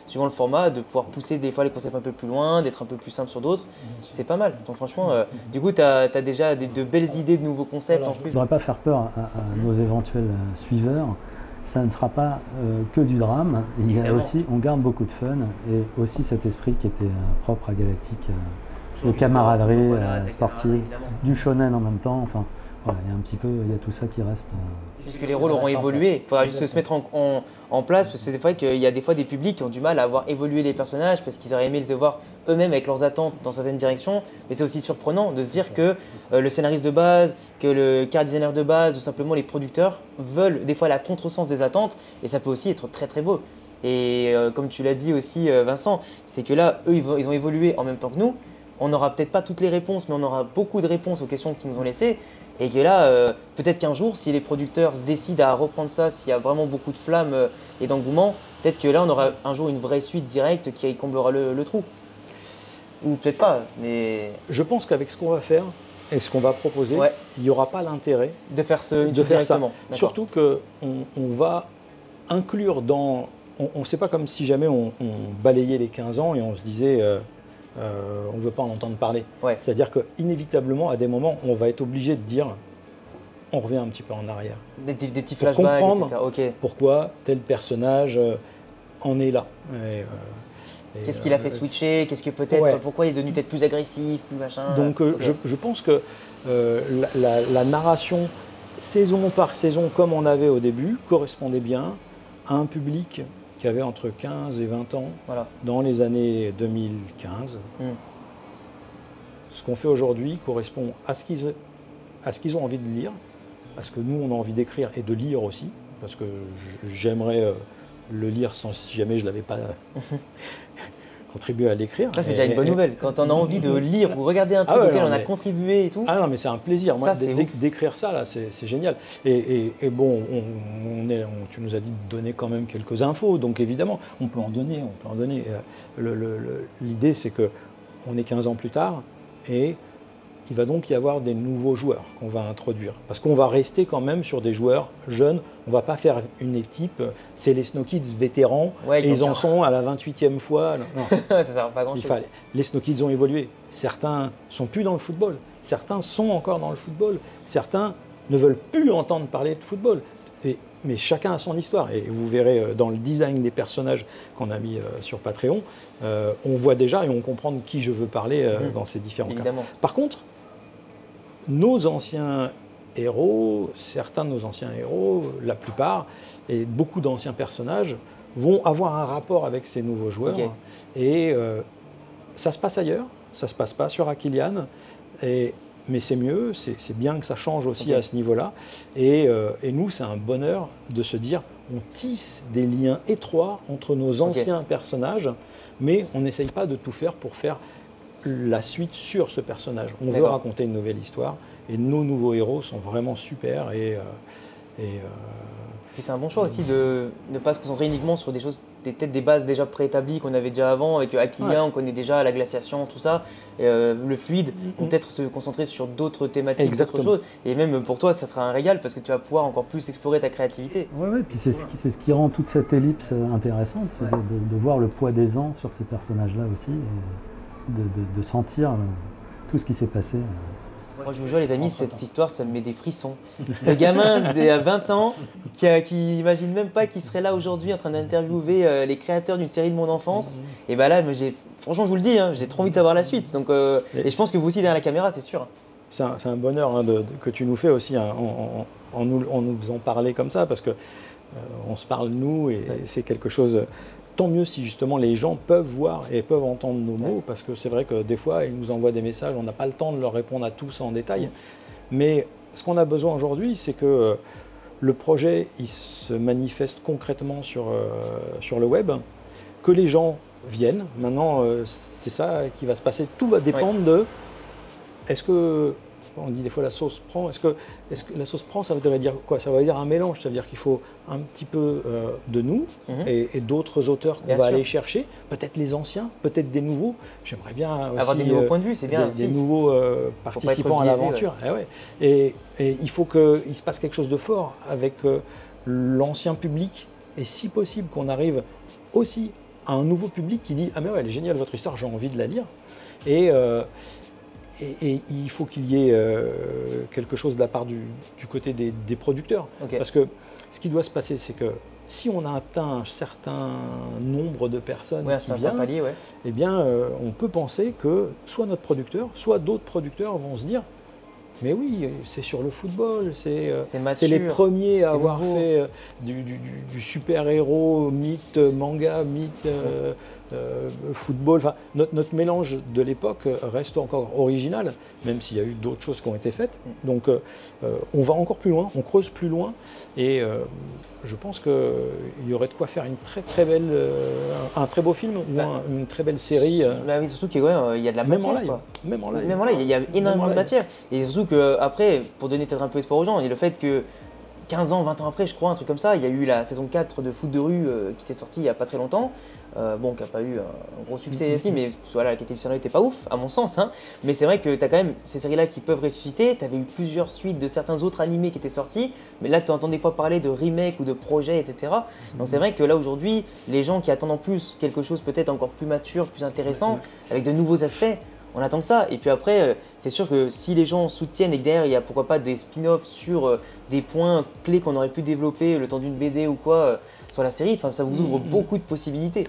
suivant le format, de pouvoir pousser des fois les concepts un peu plus loin, d'être un peu plus simple sur d'autres, c'est pas mal. Donc franchement, du coup, tu as déjà de belles idées de nouveaux concepts en plus. Je ne voudrais pas faire peur à nos éventuels suiveurs. Ça ne sera pas que du drame, il y a aussi, on garde beaucoup de fun et aussi cet esprit qui était propre à Galactic, de camaraderie sportive, du shonen en même temps, enfin voilà, il y a un petit peu, il y a tout ça qui reste. Puisque les rôles auront évolué, il faudra juste se mettre en place, parce que c'est des fois qu'il y a des fois des publics qui ont du mal à avoir évolué les personnages, parce qu'ils auraient aimé les voir eux-mêmes avec leurs attentes dans certaines directions, mais c'est aussi surprenant de se dire que le scénariste de base, que le chara designer de base, ou simplement les producteurs veulent des fois la contresens des attentes, et ça peut aussi être très très beau. Et comme tu l'as dit aussi Vincent, c'est que là, eux ils ont évolué en même temps que nous, on n'aura peut-être pas toutes les réponses, mais on aura beaucoup de réponses aux questions qu'ils nous ont laissées. Et que là, peut-être qu'un jour, si les producteurs se décident à reprendre ça, s'il y a vraiment beaucoup de flammes et d'engouement, peut-être que là, on aura un jour une vraie suite directe qui comblera le trou. Ou peut-être pas, mais... Je pense qu'avec ce qu'on va faire et ce qu'on va proposer, il n'y aura pas l'intérêt de faire une suite directement. Surtout qu'on va inclure dans... On ne sait pas comme si jamais on balayait les 15 ans et on se disait... on ne veut pas en entendre parler. C'est-à-dire qu'inévitablement, à des moments, on va être obligé de dire on revient un petit peu en arrière. Des petits flashbacks, etc. Pourquoi tel personnage en est là. Qu'est-ce qu'il a fait switcher? Qu'est-ce que peut-être, pourquoi il est devenu peut-être plus agressif, plus machin? Donc je pense que la narration saison par saison, comme on avait au début, correspondait bien à un public qui avait entre 15 et 20 ans dans les années 2015. Ce qu'on fait aujourd'hui correspond à ce qu'ils ont envie de lire, à ce que nous on a envie d'écrire et de lire aussi, parce que j'aimerais le lire sans si jamais je ne l'avais pas contribué à l'écrire. Ça c'est déjà une bonne nouvelle, quand on a envie de lire ou regarder un truc auquel on a contribué et tout. Ah non mais c'est un plaisir, moi d'écrire ça là, c'est génial. Et bon, tu nous as dit de donner quand même quelques infos, donc évidemment on peut en donner. L'idée c'est que on est 15 ans plus tard et il va donc y avoir des nouveaux joueurs qu'on va introduire. Parce qu'on va rester quand même sur des joueurs jeunes. On ne va pas faire une équipe, c'est les Snow Kids vétérans, et ils en sont à la 28e fois. Non. Ça sert pas à grand-chose. Les Snow Kids ont évolué. Certains ne sont plus dans le football. Certains sont encore dans le football. Certains ne veulent plus entendre parler de football. Mais chacun a son histoire. Et vous verrez dans le design des personnages qu'on a mis sur Patreon, on voit déjà et on comprend de qui je veux parler dans ces différents cas. Par contre, nos anciens héros, certains de nos anciens héros, la plupart, et beaucoup d'anciens personnages, vont avoir un rapport avec ces nouveaux joueurs. Et ça se passe ailleurs, ça ne se passe pas sur Aquilian. Mais c'est mieux, c'est bien que ça change aussi à ce niveau-là. Et nous, c'est un bonheur de se dire, on tisse des liens étroits entre nos anciens personnages, mais on n'essaye pas de tout faire pour faire la suite sur ce personnage. On veut raconter une nouvelle histoire, et nos nouveaux héros sont vraiment super. Puis c'est un bon choix aussi de ne pas se concentrer uniquement sur des choses, peut-être des bases déjà préétablies qu'on avait déjà avant, avec Aquilien, on connaît déjà la glaciation, tout ça, le fluide, peut-être se concentrer sur d'autres thématiques, d'autres choses. Et même pour toi, ça sera un régal parce que tu vas pouvoir encore plus explorer ta créativité. Oui, puis c'est ce qui rend toute cette ellipse intéressante, c'est de voir le poids des ans sur ces personnages-là aussi, et de sentir tout ce qui s'est passé. Moi, je vous jure, les amis, cette histoire, ça me met des frissons. Le gamin de 20 ans qui n'imagine même pas qu'il serait là aujourd'hui en train d'interviewer les créateurs d'une série de mon enfance. Et bien là, franchement, je vous le dis, j'ai trop envie de savoir la suite. Donc, et je pense que vous aussi, derrière la caméra, c'est sûr. C'est un bonheur que tu nous fais aussi en nous faisant parler comme ça, parce que on se parle nous, et c'est quelque chose. Tant mieux si justement les gens peuvent voir et peuvent entendre nos mots, parce que c'est vrai que des fois, ils nous envoient des messages, on n'a pas le temps de leur répondre à tous en détail. Mais ce qu'on a besoin aujourd'hui, c'est que le projet il se manifeste concrètement sur le web, que les gens viennent. Maintenant, c'est ça qui va se passer. Tout va dépendre de est-ce que, on dit des fois la sauce prend, est-ce que la sauce prend, ça veut dire quoi? Ça veut dire un mélange, ça veut dire qu'il faut un petit peu de nous et d'autres auteurs qu'on va aller chercher, peut-être les anciens, peut-être des nouveaux. J'aimerais bien aussi avoir des nouveaux points de vue, c'est bien des nouveaux participants à l'aventure. Et il faut qu'il se passe quelque chose de fort avec l'ancien public, et si possible qu'on arrive aussi à un nouveau public qui dit « Ah mais ouais, elle est géniale votre histoire, j'ai envie de la lire ». Et il faut qu'il y ait quelque chose de la part du côté des producteurs. Parce que ce qui doit se passer, c'est que si on a atteint un certain nombre de personnes qui viennent, eh bien, on peut penser que soit notre producteur, soit d'autres producteurs vont se dire « Mais oui, c'est sur le football, c'est les premiers à avoir fait du super-héros, mythe, manga, mythe… football, enfin, notre mélange de l'époque reste encore original, même s'il y a eu d'autres choses qui ont été faites. Donc on va encore plus loin, on creuse plus loin, et je pense qu'il y aurait de quoi faire une très belle, un très beau film ou une très belle série. Oui, surtout qu'il y a de la matière. Même en live. Même en live, il y a énormément de matière. Et surtout qu'après, pour donner peut-être un peu espoir aux gens, il y a le fait que 15 ans, 20 ans après, je crois, un truc comme ça, il y a eu la saison 4 de Foot de rue qui était sortie il n'y a pas très longtemps, qui n'a pas eu un gros succès ici, mais voilà, la qualité du scénario n'était pas ouf, à mon sens. Mais c'est vrai que tu as quand même ces séries-là qui peuvent ressusciter, tu avais eu plusieurs suites de certains autres animés qui étaient sortis, mais là tu entends des fois parler de remake ou de projets, etc. Donc c'est vrai que là aujourd'hui, les gens qui attendent en plus quelque chose peut-être encore plus mature, plus intéressant, avec de nouveaux aspects, on attend que ça. Et puis après, c'est sûr que si les gens soutiennent et que derrière il y a pourquoi pas des spin-offs sur des points clés qu'on aurait pu développer le temps d'une BD ou quoi sur la série, ça vous ouvre beaucoup de possibilités.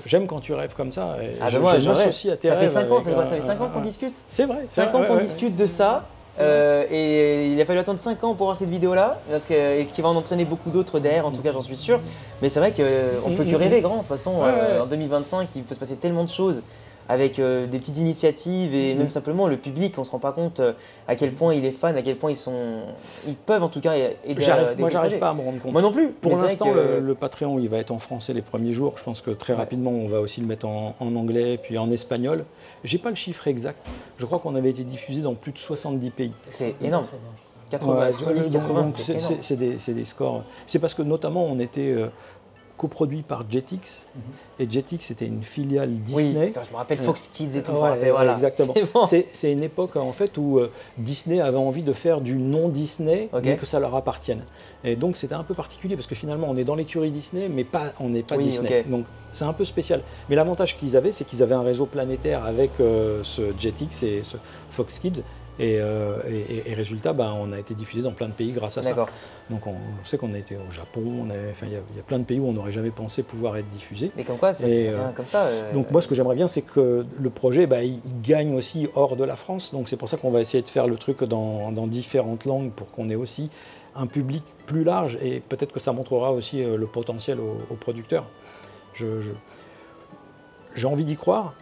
J'aime quand tu rêves comme ça. Et moi, je rêve. Aussi à tes rêves. Ça fait 5 ans qu'on discute. C'est vrai. 5 ans qu'on discute de ça. Et il a fallu attendre 5 ans pour voir cette vidéo-là, et qui va en entraîner beaucoup d'autres derrière, en tout cas j'en suis sûr. Mais c'est vrai qu'on peut que rêver grand. De toute façon, en 2025, il peut se passer tellement de choses avec des petites initiatives et même simplement le public, on ne se rend pas compte à quel point il est fan, à quel point ils peuvent en tout cas aider à moi, j'arrive pas à me rendre compte. Moi non plus. Pour l'instant, le Patreon, il va être en français les premiers jours. Je pense que très rapidement, on va aussi le mettre en anglais, puis en espagnol. J'ai pas le chiffre exact. Je crois qu'on avait été diffusé dans plus de 70 pays. C'est énorme. 80, 70, 80, c'est énorme. C'est des scores. C'est parce que notamment, on était coproduit par Jetix. Et Jetix, c'était une filiale Disney. Oui, attends, je me rappelle Fox Kids et tout. Ouais, voilà. Exactement. Bon. C'est une époque en fait où Disney avait envie de faire du non-Disney, mais que ça leur appartienne. Et donc c'était un peu particulier parce que finalement on est dans l'écurie Disney, mais on n'est pas Disney. Donc c'est un peu spécial. Mais l'avantage qu'ils avaient, c'est qu'ils avaient un réseau planétaire avec ce Jetix et ce Fox Kids. Et résultat, on a été diffusé dans plein de pays grâce à ça. Donc on sait qu'on a été au Japon, il y a plein de pays où on n'aurait jamais pensé pouvoir être diffusé. Mais comme quoi, c'est bien comme ça. Donc moi, ce que j'aimerais bien, c'est que le projet, il gagne aussi hors de la France. Donc c'est pour ça qu'on va essayer de faire le truc dans différentes langues pour qu'on ait aussi un public plus large. Et peut-être que ça montrera aussi le potentiel aux producteurs. J'ai envie d'y croire.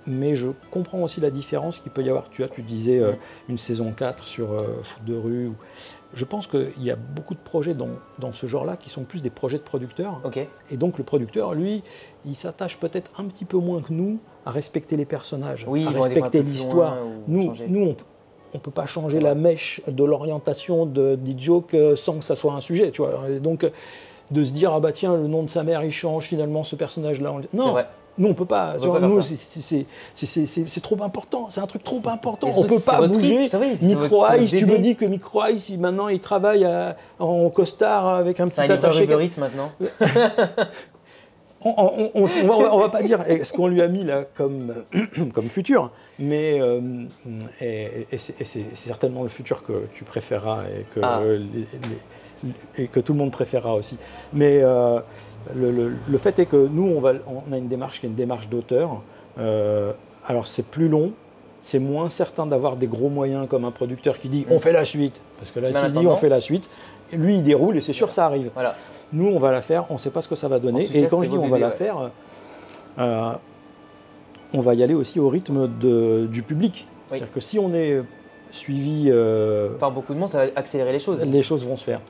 Mais je comprends aussi la différence qu'il peut y avoir. Tu disais une saison 4 sur foot de rue. Je pense qu'il y a beaucoup de projets dans ce genre-là qui sont plus des projets de producteurs. Et donc le producteur, lui, il s'attache peut-être un petit peu moins que nous à respecter les personnages, à respecter l'histoire. Nous, on ne peut pas changer la mèche de l'orientation des jokes sans que ça soit un sujet. Tu vois. Et donc de se dire, tiens, le nom de sa mère, il change finalement ce personnage-là. Non. Nous, on ne peut pas. Nous, c'est trop important. C'est un truc trop important. On ne peut pas bouger. Micro Ice, tu me dis que Micro Ice, maintenant, il travaille en costard avec un petit attaché. C'est un Uber Eats maintenant. On va pas dire ce qu'on lui a mis là comme futur, mais c'est certainement le futur que tu préféreras et que tout le monde préférera aussi. Mais le fait est que nous, on a une démarche qui est une démarche d'auteur. Alors c'est plus long, c'est moins certain d'avoir des gros moyens comme un producteur qui dit on fait la suite. Parce que là, s'il dit on fait la suite, lui il déroule et c'est sûr que ça arrive. Nous, on va la faire, on ne sait pas ce que ça va donner. Et quand je dis on va la faire, on va y aller aussi au rythme du public. C'est-à-dire que si on est suivi par beaucoup de monde, ça va accélérer les choses. Les choses vont se faire.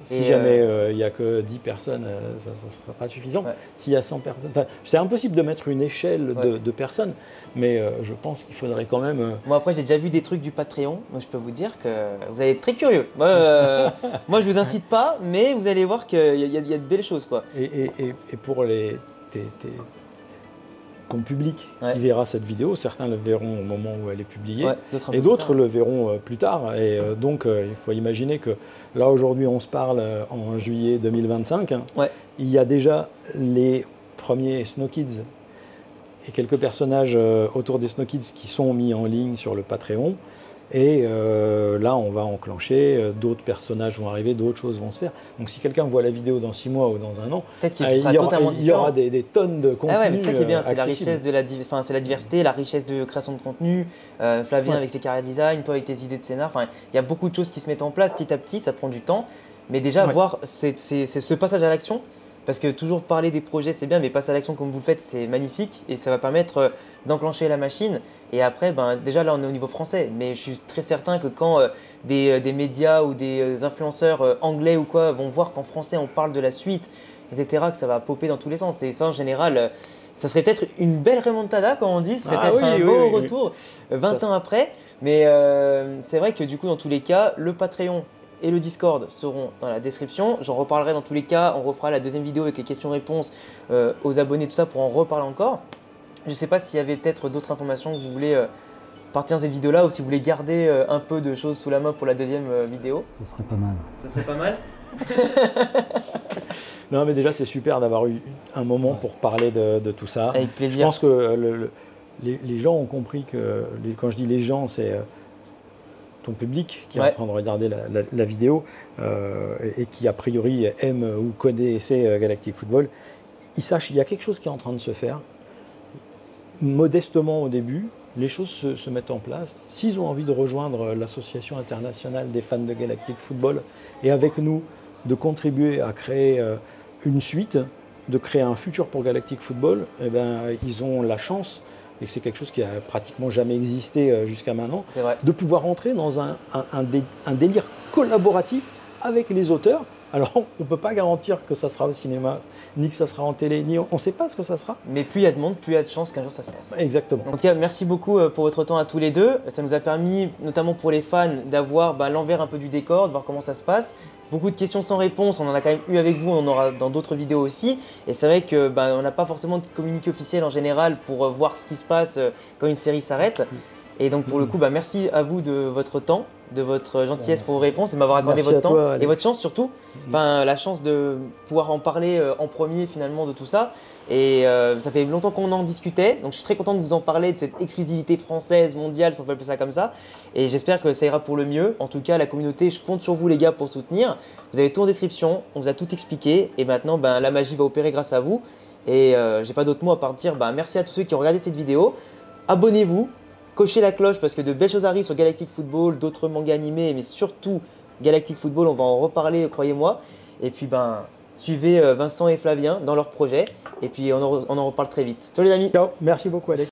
Si jamais il n'y a que 10 personnes, ça ne sera pas suffisant. S'il y a 100 personnes, c'est impossible de mettre une échelle de personnes, mais je pense qu'il faudrait quand même… Moi après j'ai déjà vu des trucs du Patreon, moi je peux vous dire que vous allez être très curieux. Moi je vous incite pas, mais vous allez voir qu'il y a de belles choses. Et pour ton public qui verra cette vidéo, certains le verront au moment où elle est publiée, et d'autres le verront plus tard. Et donc, il faut imaginer que là, aujourd'hui, on se parle en juillet 2025. Il y a déjà les premiers Snow Kids et quelques personnages autour des Snow Kids qui sont mis en ligne sur le Patreon. Et là, on va enclencher, d'autres personnages vont arriver, d'autres choses vont se faire. Donc si quelqu'un voit la vidéo dans 6 mois ou dans un an, il y aura des tonnes de contenu. Mais c'est ça qui est bien, c'est la richesse c'est la diversité, la richesse de création de contenu. Flavien avec ses carrières design, toi avec tes idées de scénar. Il y a beaucoup de choses qui se mettent en place petit à petit, ça prend du temps. Mais déjà, voir c'est ce passage à l'action. Parce que toujours parler des projets, c'est bien, mais passer à l'action comme vous le faites, c'est magnifique et ça va permettre d'enclencher la machine. Et après, déjà là, on est au niveau français, mais je suis très certain que quand des médias ou des influenceurs anglais ou quoi vont voir qu'en français, on parle de la suite, etc., que ça va popper dans tous les sens. Et ça, en général, ça serait peut-être une belle remontada, comme on dit, ça serait peut-être un beau retour 20 ans après. Mais c'est vrai que du coup, dans tous les cas, le Patreon et le Discord seront dans la description. J'en reparlerai dans tous les cas. On refera la deuxième vidéo avec les questions-réponses aux abonnés, tout ça, pour en reparler encore. Je ne sais pas s'il y avait peut-être d'autres informations que vous voulez partir dans cette vidéo-là ou si vous voulez garder un peu de choses sous la main pour la deuxième vidéo. Ça serait pas mal. Ça serait pas mal. Non, mais déjà, c'est super d'avoir eu un moment pour parler de tout ça. Avec plaisir. Je pense que les gens ont compris que, quand je dis les gens, c'est… ton public qui est en train de regarder la vidéo et qui a priori aime ou connaissait Galactic Football, ils sachent qu'il y a quelque chose qui est en train de se faire. Modestement au début, les choses se mettent en place. S'ils ont envie de rejoindre l'association internationale des fans de Galactic Football et avec nous de contribuer à créer une suite, de créer un futur pour Galactic Football, ils ont la chance, et c'est quelque chose qui a pratiquement jamais existé jusqu'à maintenant, de pouvoir entrer dans un délire collaboratif avec les auteurs Alors, on ne peut pas garantir que ça sera au cinéma, ni que ça sera en télé, ni on ne sait pas ce que ça sera. Mais plus il y a de monde, plus il y a de chances qu'un jour ça se passe. Exactement. En tout cas, merci beaucoup pour votre temps à tous les deux. Ça nous a permis, notamment pour les fans, d'avoir l'envers un peu du décor, de voir comment ça se passe. Beaucoup de questions sans réponse, on en a quand même eu avec vous, on en aura dans d'autres vidéos aussi. Et c'est vrai que on n'a pas forcément de communiqué officiel en général pour voir ce qui se passe quand une série s'arrête. Et donc pour le coup, merci à vous de votre temps, de votre gentillesse pour vos réponses et de m'avoir accordé votre temps et votre chance surtout. La chance de pouvoir en parler en premier finalement de tout ça. Et ça fait longtemps qu'on en discutait, donc je suis très content de vous en parler, de cette exclusivité française, mondiale, si on peut appeler ça comme ça. Et j'espère que ça ira pour le mieux. En tout cas, la communauté, je compte sur vous les gars pour soutenir. Vous avez tout en description, on vous a tout expliqué. Et maintenant, la magie va opérer grâce à vous. Et j'ai pas d'autres mots à part dire merci à tous ceux qui ont regardé cette vidéo. Abonnez-vous. Cochez la cloche parce que de belles choses arrivent sur Galactic Football, d'autres mangas animés, mais surtout Galactic Football, on va en reparler, croyez-moi. Et puis suivez Vincent et Flavien dans leur projet. Et puis on en reparle très vite. Ciao les amis. Ciao, merci beaucoup Alex.